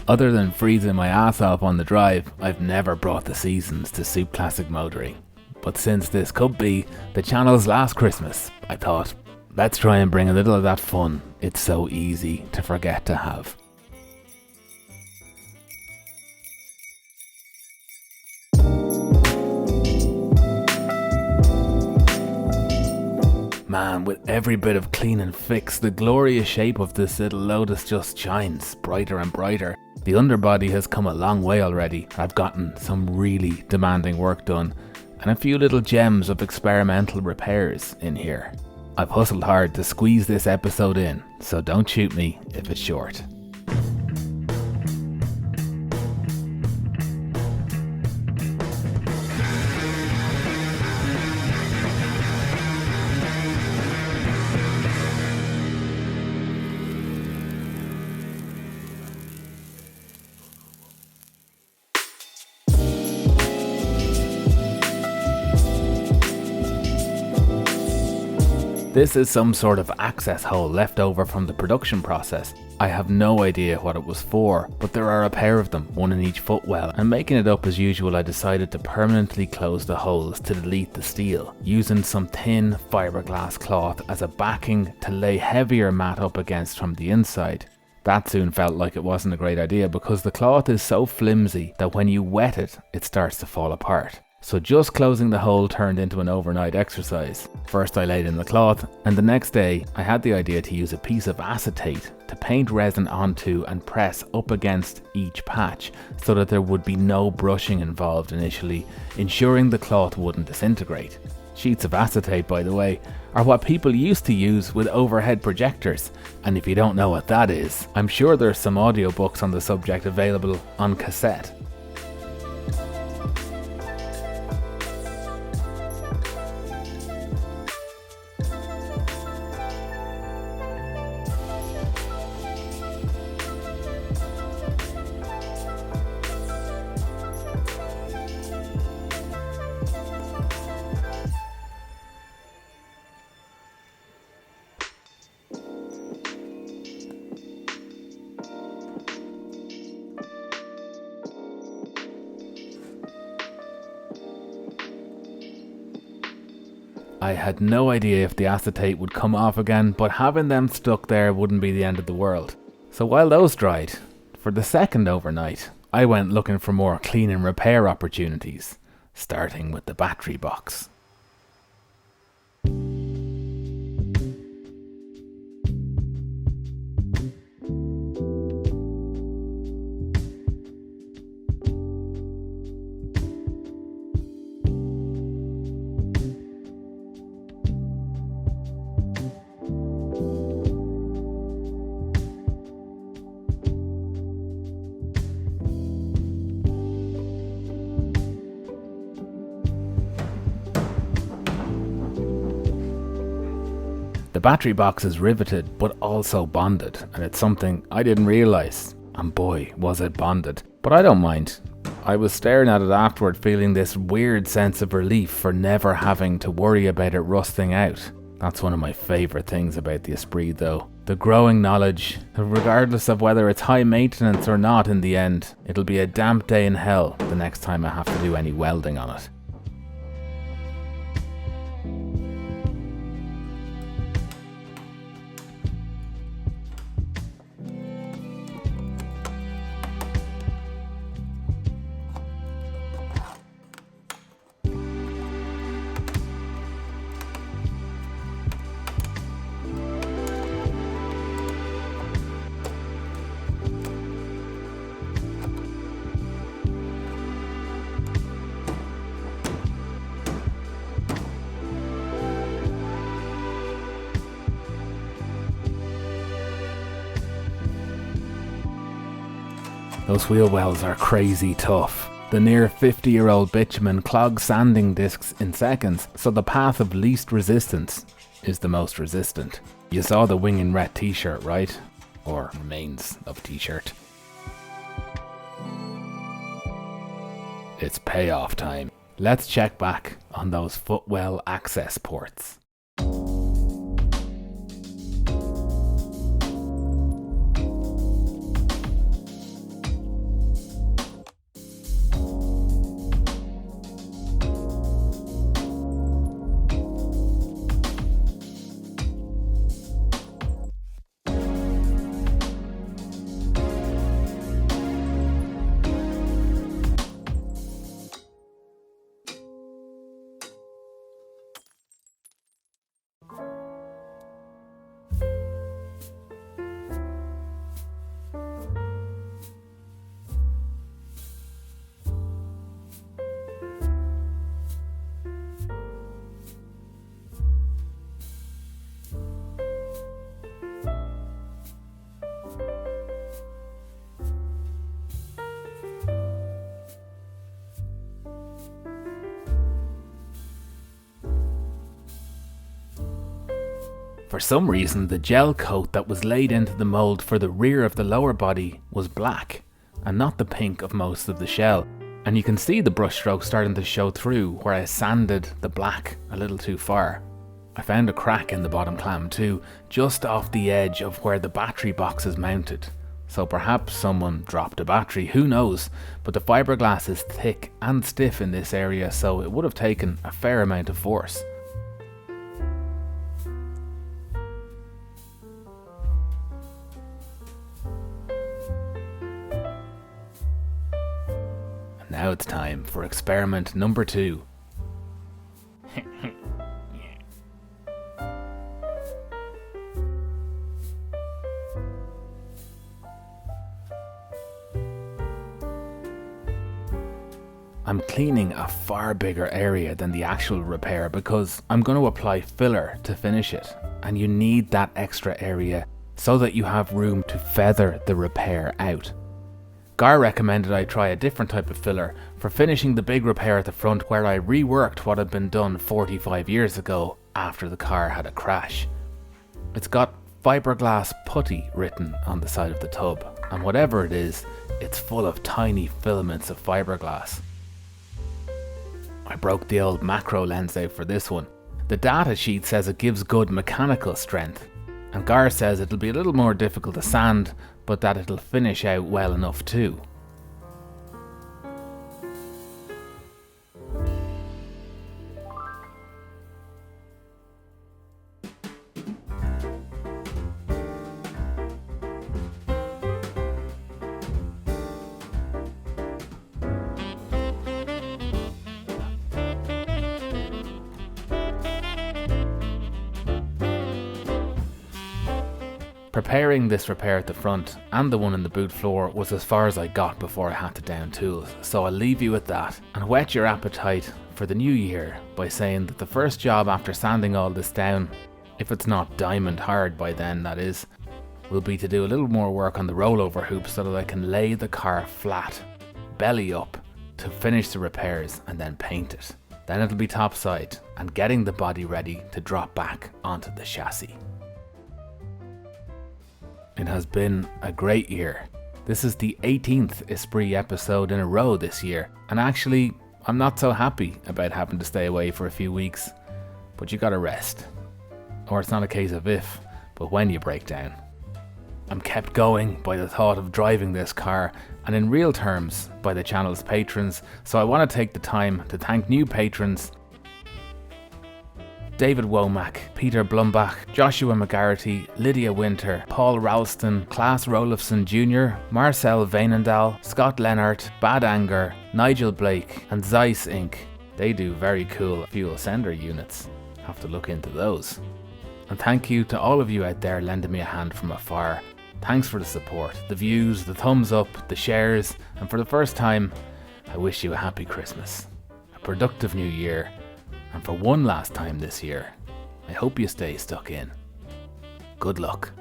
Other than freezing my ass off on the drive, I've never brought the seasons to Soup Classic motoring. But since this could be the channel's last Christmas, I thought, let's try and bring a little of that fun it's so easy to forget to have. Man, with every bit of clean and fix, the glorious shape of this little Lotus just shines brighter and brighter. The underbody has come a long way already. I've gotten some really demanding work done and a few little gems of experimental repairs in here. I've hustled hard to squeeze this episode in, so don't shoot me if it's short. This is some sort of access hole left over from the production process. I have no idea what it was for, but there are a pair of them, one in each footwell, and making it up as usual, I decided to permanently close the holes to delete the steel, using some thin fiberglass cloth as a backing to lay heavier mat up against from the inside. That soon felt like it wasn't a great idea because the cloth is so flimsy that when you wet it, it starts to fall apart. So just closing the hole turned into an overnight exercise. First I laid in the cloth, and the next day I had the idea to use a piece of acetate to paint resin onto and press up against each patch so that there would be no brushing involved initially, ensuring the cloth wouldn't disintegrate. Sheets of acetate, by the way, are what people used to use with overhead projectors, and if you don't know what that is, I'm sure there's some audiobooks on the subject available on cassette. I had no idea if the acetate would come off again, but having them stuck there wouldn't be the end of the world. So while those dried, for the second overnight, I went looking for more clean and repair opportunities, starting with the battery box. The battery box is riveted but also bonded, and it's something I didn't realise, and boy was it bonded, but I don't mind. I was staring at it afterward feeling this weird sense of relief for never having to worry about it rusting out. That's one of my favourite things about the Esprit though, the growing knowledge that regardless of whether it's high maintenance or not in the end, it'll be a damp day in hell the next time I have to do any welding on it. Those wheel wells are crazy tough. The near 50-year-old bitumen clogs sanding discs in seconds, so the path of least resistance is the most resistant. You saw the wing in red t-shirt, right? Or remains of t-shirt. It's payoff time. Let's check back on those footwell access ports. For some reason, the gel coat that was laid into the mould for the rear of the lower body was black, and not the pink of most of the shell. And you can see the brushstrokes starting to show through where I sanded the black a little too far. I found a crack in the bottom clam too, just off the edge of where the battery box is mounted. So perhaps someone dropped a battery, who knows, but the fiberglass is thick and stiff in this area, so it would have taken a fair amount of force. And now it's time for experiment number 2. I'm cleaning a far bigger area than the actual repair because I'm going to apply filler to finish it, and you need that extra area so that you have room to feather the repair out. Gar recommended I try a different type of filler for finishing the big repair at the front, where I reworked what had been done 45 years ago after the car had a crash. It's got fiberglass putty written on the side of the tub, and whatever it is, it's full of tiny filaments of fiberglass. I broke the old macro lens out for this one. The data sheet says it gives good mechanical strength, and Gar says it'll be a little more difficult to sand, but that it'll finish out well enough too. Preparing this repair at the front and the one in the boot floor was as far as I got before I had to down tools, so I'll leave you with that and whet your appetite for the new year by saying that the first job after sanding all this down, if it's not diamond hard by then that is, will be to do a little more work on the rollover hoop so that I can lay the car flat, belly up, to finish the repairs and then paint it. Then it'll be topside and getting the body ready to drop back onto the chassis. It has been a great year. This is the 18th Esprit episode in a row this year, and actually I'm not so happy about having to stay away for a few weeks, but you gotta rest. Or it's not a case of if, but when you break down. I'm kept going by the thought of driving this car, and in real terms by the channel's patrons, so I want to take the time to thank new patrons: David Womack, Peter Blumbach, Joshua McGarrity, Lydia Winter, Paul Ralston, Klaas Rolofsson Jr., Marcel Veenendaal, Scott Lennart, Bad Anger, Nigel Blake, and Zeiss Inc. They do very cool fuel sender units. Have to look into those. And thank you to all of you out there lending me a hand from afar. Thanks for the support, the views, the thumbs up, the shares, and for the first time, I wish you a happy Christmas, a productive new year, and for one last time this year, I hope you stay stuck in. Good luck.